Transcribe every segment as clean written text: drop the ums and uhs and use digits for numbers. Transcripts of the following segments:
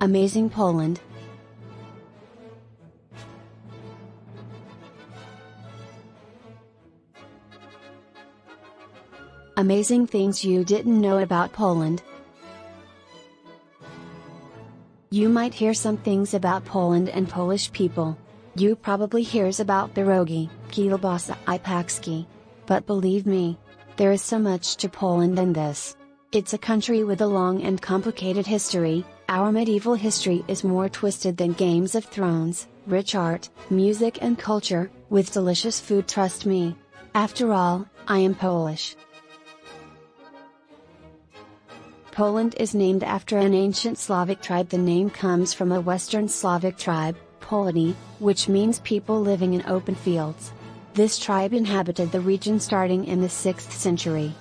Amazing Poland. Amazing things you didn't know about Poland. You might hear some things about Poland and Polish people. You probably hears about Pierogi, Kielbasa I Paczki. But believe me, there is so much to Poland than this. It's a country with a long and complicated history. Our medieval history is more twisted than Games of Thrones, rich art, music and culture, with delicious food, trust me. After all, I am Polish. Poland is named after an ancient Slavic tribe. The name comes from a Western Slavic tribe, Polani, which means people living in open fields. This tribe inhabited the region starting in the 6th century.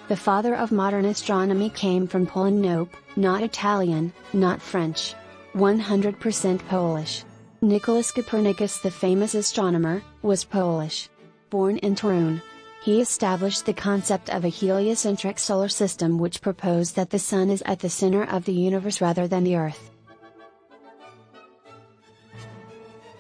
The father of modern astronomy came from Poland. Nope, not Italian, not French. 100% Polish. Nicholas Copernicus, the famous astronomer, was Polish. Born in Torun. He established the concept of a heliocentric solar system, which proposed that the Sun is at the center of the universe rather than the Earth.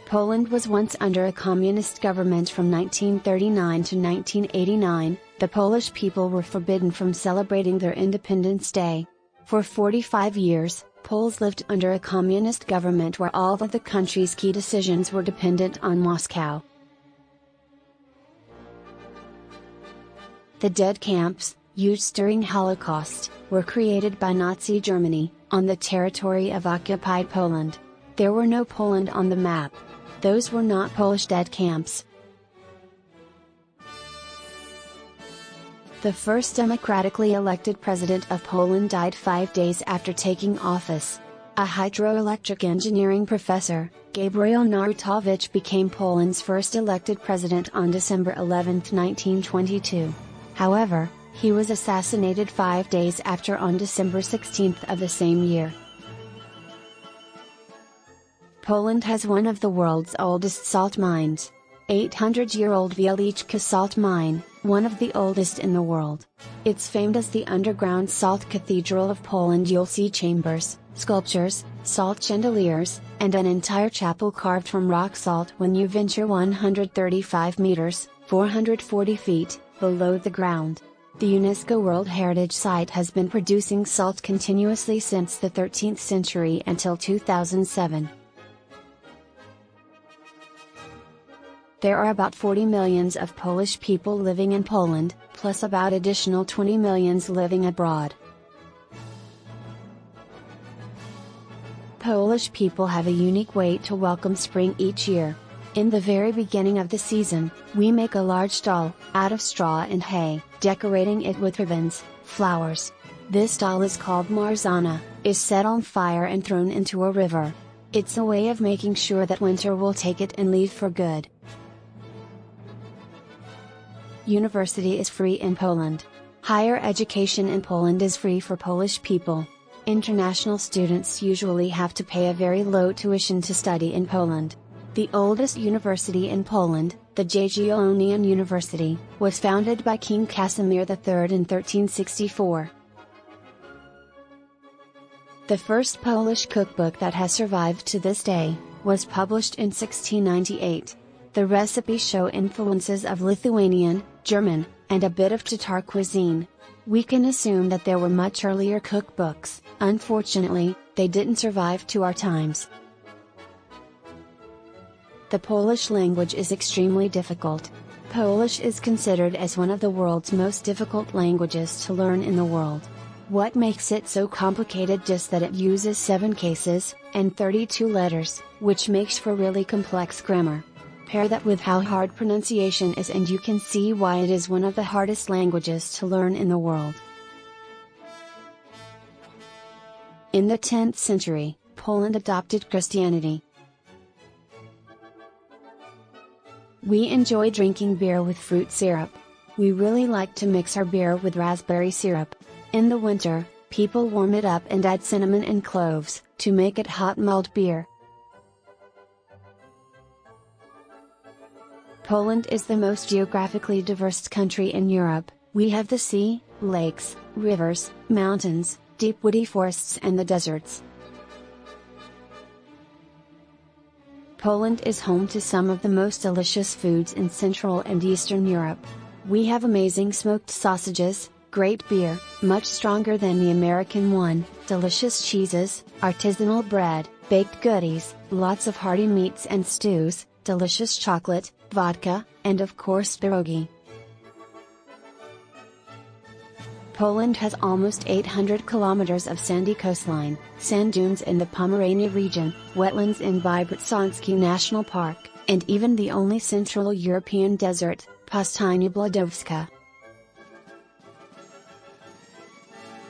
Poland was once under a communist government from 1939 to 1989. The Polish people were forbidden from celebrating their Independence Day. For 45 years, Poles lived under a communist government where all of the country's key decisions were dependent on Moscow. The dead camps, used during Holocaust, were created by Nazi Germany, on the territory of occupied Poland. There were no Poland on the map. Those were not Polish dead camps. The first democratically elected president of Poland died 5 days after taking office. A hydroelectric engineering professor, Gabriel Narutowicz, became Poland's first elected president on December 11, 1922. However, he was assassinated 5 days after on December 16 of the same year. Poland has one of the world's oldest salt mines. 800-year-old Wieliczka salt mine, one of the oldest in the world. It's famed as the underground salt cathedral of Poland. You'll see chambers, sculptures, salt chandeliers, and an entire chapel carved from rock salt when you venture 135 meters, 440 feet, below the ground. The UNESCO World Heritage Site has been producing salt continuously since the 13th century until 2007. There are about 40 millions of Polish people living in Poland, plus about additional 20 millions living abroad. Polish people have a unique way to welcome spring each year. In the very beginning of the season, we make a large doll, out of straw and hay, decorating it with ribbons, flowers. This doll is called Marzana, is set on fire and thrown into a river. It's a way of making sure that winter will take it and leave for good. University is free in Poland. Higher education in Poland is free for Polish people. International students usually have to pay a very low tuition to study in Poland. The oldest university in Poland, the Jagiellonian University, was founded by King Casimir III in 1364. The first Polish cookbook that has survived to this day, was published in 1698. The recipes show influences of Lithuanian, German, and a bit of Tatar cuisine. We can assume that there were much earlier cookbooks. Unfortunately, they didn't survive to our times. The Polish language is extremely difficult. Polish is considered as one of the world's most difficult languages to learn in the world. What makes it so complicated just that it uses 7 cases, and 32 letters, which makes for really complex grammar. Pair that with how hard pronunciation is and you can see why it is one of the hardest languages to learn in the world. In the 10th century, Poland adopted Christianity. We enjoy drinking beer with fruit syrup. We really like to mix our beer with raspberry syrup. In the winter, people warm it up and add cinnamon and cloves, to make it hot mulled beer. Poland is the most geographically diverse country in Europe. We have the sea, lakes, rivers, mountains, deep woody forests and the deserts. Poland is home to some of the most delicious foods in Central and Eastern Europe. We have amazing smoked sausages, great beer, much stronger than the American one, delicious cheeses, artisanal bread, baked goodies, lots of hearty meats and stews, delicious chocolate, vodka, and of course pierogi. Poland has almost 800 kilometers of sandy coastline, sand dunes in the Pomerania region, wetlands in Bibraczański National Park, and even the only Central European desert, Pustynia Blodowska.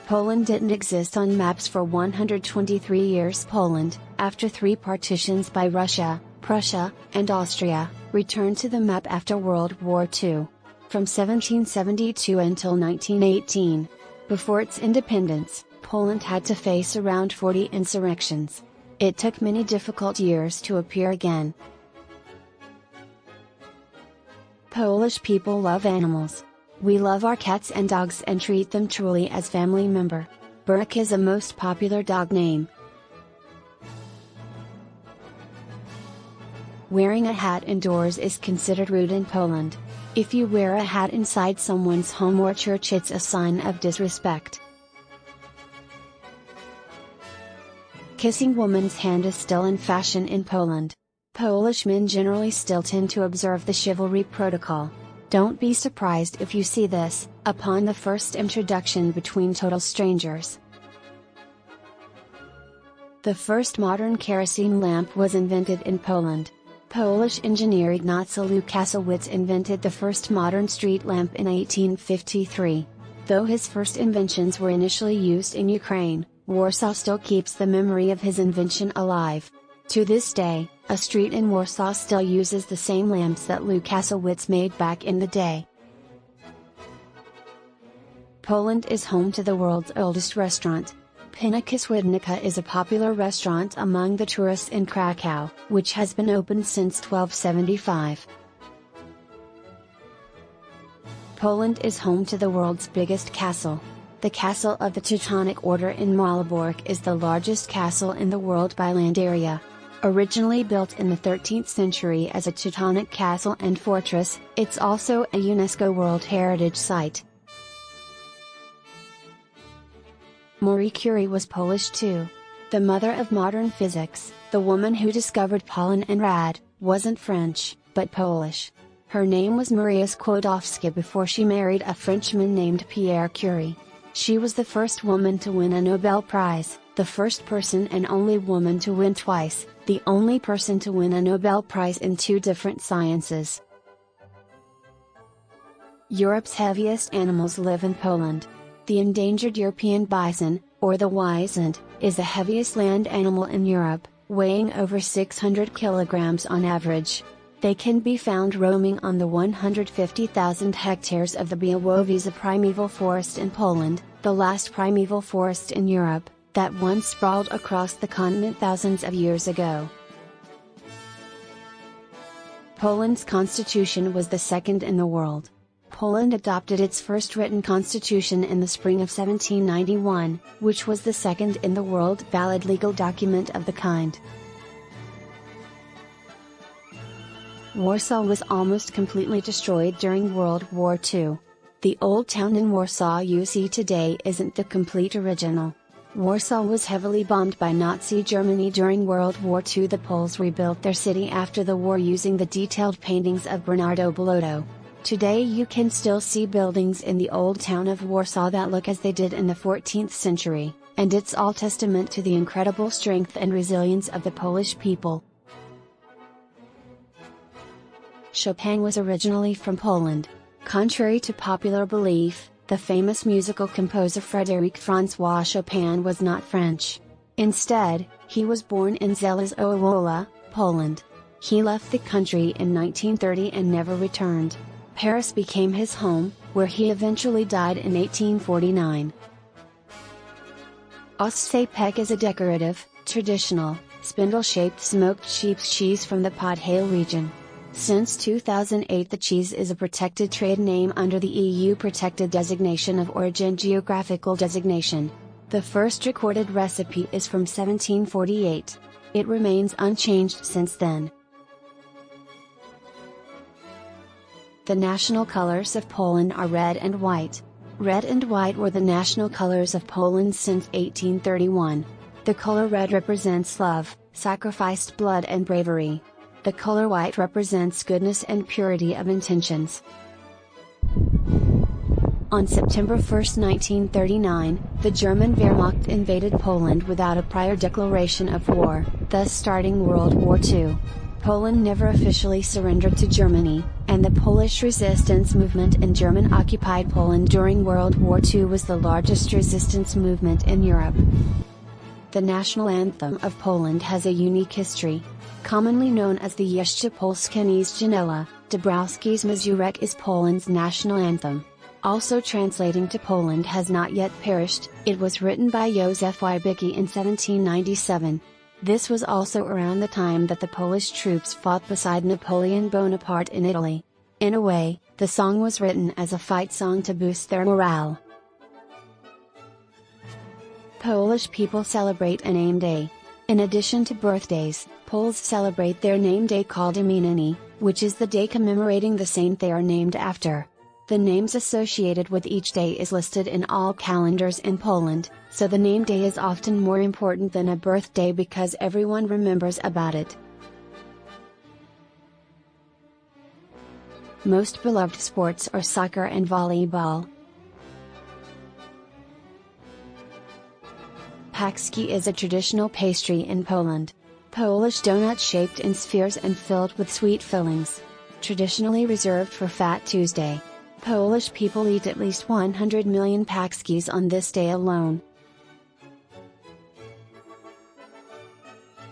Poland didn't exist on maps for 123 years. Poland, after 3 partitions by Russia, Prussia, and Austria, returned to the map after World War II. From 1772 until 1918. Before its independence, Poland had to face around 40 insurrections. It took many difficult years to appear again. Polish people love animals. We love our cats and dogs and treat them truly as family member. Burek is a most popular dog name. Wearing a hat indoors is considered rude in Poland. If you wear a hat inside someone's home or church, it's a sign of disrespect. Kissing woman's hand is still in fashion in Poland. Polish men generally still tend to observe the chivalry protocol. Don't be surprised if you see this, upon the first introduction between total strangers. The first modern kerosene lamp was invented in Poland. Polish engineer Ignacy Łukasiewicz invented the first modern street lamp in 1853. Though his first inventions were initially used in Ukraine, Warsaw still keeps the memory of his invention alive. To this day, a street in Warsaw still uses the same lamps that Łukasiewicz made back in the day. Poland is home to the world's oldest restaurant. Pinaka Swidnica is a popular restaurant among the tourists in Krakow, which has been open since 1275. Poland is home to the world's biggest castle. The Castle of the Teutonic Order in Malbork is the largest castle in the world by land area. Originally built in the 13th century as a Teutonic castle and fortress, it's also a UNESCO World Heritage Site. Marie Curie was Polish too. The mother of modern physics, the woman who discovered pollen and rad, wasn't French, but Polish. Her name was Maria Skłodowska before she married a Frenchman named Pierre Curie. She was the first woman to win a Nobel Prize, the first person and only woman to win twice, the only person to win a Nobel Prize in 2 different sciences. Europe's heaviest animals live in Poland. The endangered European bison, or the wisent, is the heaviest land animal in Europe, weighing over 600 kilograms on average. They can be found roaming on the 150,000 hectares of the Białowieża primeval forest in Poland, the last primeval forest in Europe, that once sprawled across the continent thousands of years ago. Poland's constitution was the second in the world. Poland adopted its first written constitution in the spring of 1791, which was the second in the world valid legal document of the kind. Warsaw was almost completely destroyed during World War II. The old town in Warsaw you see today isn't the complete original. Warsaw was heavily bombed by Nazi Germany during World War II. The Poles rebuilt their city after the war using the detailed paintings of Bernardo Bellotto. Today you can still see buildings in the old town of Warsaw that look as they did in the 14th century, and it's all testament to the incredible strength and resilience of the Polish people. Chopin was originally from Poland. Contrary to popular belief, the famous musical composer Frédéric François Chopin was not French. Instead, he was born in Zależowola, Poland. He left the country in 1930 and never returned. Paris became his home, where he eventually died in 1849. Ossepek is a decorative, traditional, spindle-shaped smoked sheep's cheese from the Podhale region. Since 2008 the cheese is a protected trade name under the EU Protected Designation of Origin geographical designation. The first recorded recipe is from 1748. It remains unchanged since then. The national colors of Poland are red and white. Red and white were the national colors of Poland since 1831. The color red represents love, sacrificed blood and bravery. The color white represents goodness and purity of intentions. On September 1, 1939, the German Wehrmacht invaded Poland without a prior declaration of war, thus starting World War II. Poland never officially surrendered to Germany, and the Polish resistance movement in German-occupied Poland during World War II was the largest resistance movement in Europe. The national anthem of Poland has a unique history. Commonly known as the Jeszcze Polska nie zginęła, Dąbrowski's Mazurek is Poland's national anthem. Also translating to Poland has not yet perished, it was written by Józef Wybicki in 1797. This was also around the time that the Polish troops fought beside Napoleon Bonaparte in Italy. In a way, the song was written as a fight song to boost their morale. Polish people celebrate a name day. In addition to birthdays, Poles celebrate their name day called imieniny, which is the day commemorating the saint they are named after. The names associated with each day is listed in all calendars in Poland, so the name day is often more important than a birthday because everyone remembers about it. Most beloved sports are soccer and volleyball. Paczki is a traditional pastry in Poland. Polish donut shaped in spheres and filled with sweet fillings. Traditionally reserved for Fat Tuesday. Polish people eat at least 100 million paczkis on this day alone.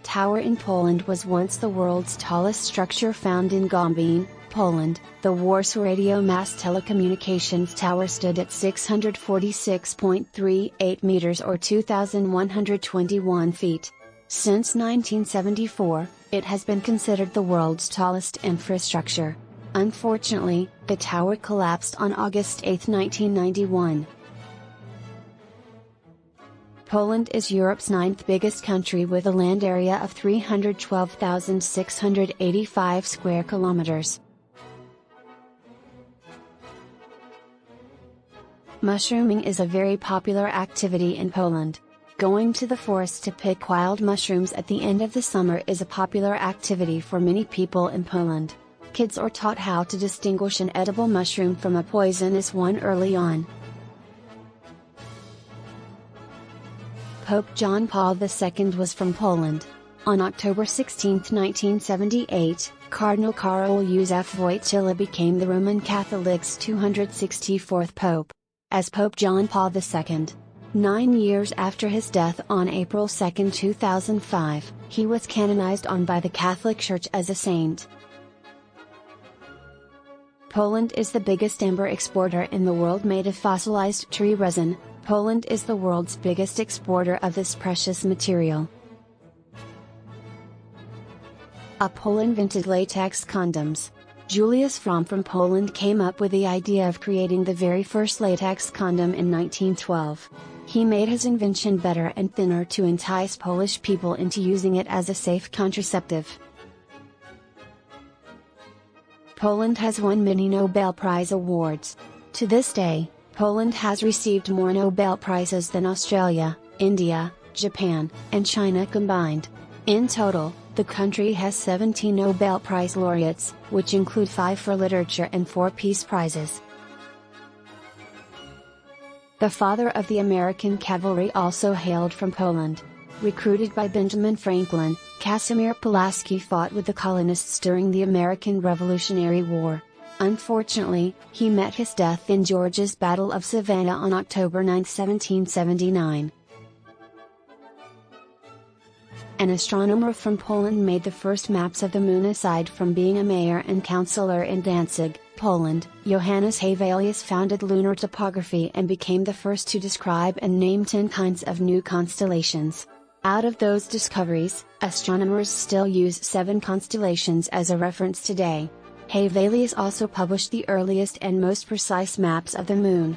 Tower in Poland was once the world's tallest structure found in Gombin, Poland. The Warsaw Radio Mass Telecommunications Tower stood at 646.38 meters or 2,121 feet. Since 1974, it has been considered the world's tallest infrastructure. Unfortunately, the tower collapsed on August 8, 1991. Poland is Europe's 9th biggest country with a land area of 312,685 square kilometers. Mushrooming is a very popular activity in Poland. Going to the forest to pick wild mushrooms at the end of the summer is a popular activity for many people in Poland. Kids are taught how to distinguish an edible mushroom from a poisonous one early on. Pope John Paul II was from Poland. On October 16, 1978, Cardinal Karol Józef Wojtyła became the Roman Catholic's 264th Pope. As Pope John Paul II. 9 years after his death on April 2, 2005, he was canonized by the Catholic Church as a saint. Poland is the biggest amber exporter in the world made of fossilized tree resin. Poland is the world's biggest exporter of this precious material. A Pole invented latex condoms. Julius Fromm from Poland came up with the idea of creating the very first latex condom in 1912. He made his invention better and thinner to entice Polish people into using it as a safe contraceptive. Poland has won many Nobel Prize awards. To this day, Poland has received more Nobel Prizes than Australia, India, Japan, and China combined. In total, the country has 17 Nobel Prize laureates, which include 5 for literature and 4 peace prizes. The father of the American cavalry also hailed from Poland. Recruited by Benjamin Franklin, Casimir Pulaski fought with the colonists during the American Revolutionary War. Unfortunately, he met his death in Georgia's Battle of Savannah on October 9, 1779. An astronomer from Poland made the first maps of the moon aside from being a mayor and councillor in Danzig, Poland. Johannes Hevelius founded lunar topography and became the first to describe and name 10 kinds of new constellations. Out of those discoveries, astronomers still use 7 constellations as a reference today. Hevelius also published the earliest and most precise maps of the moon.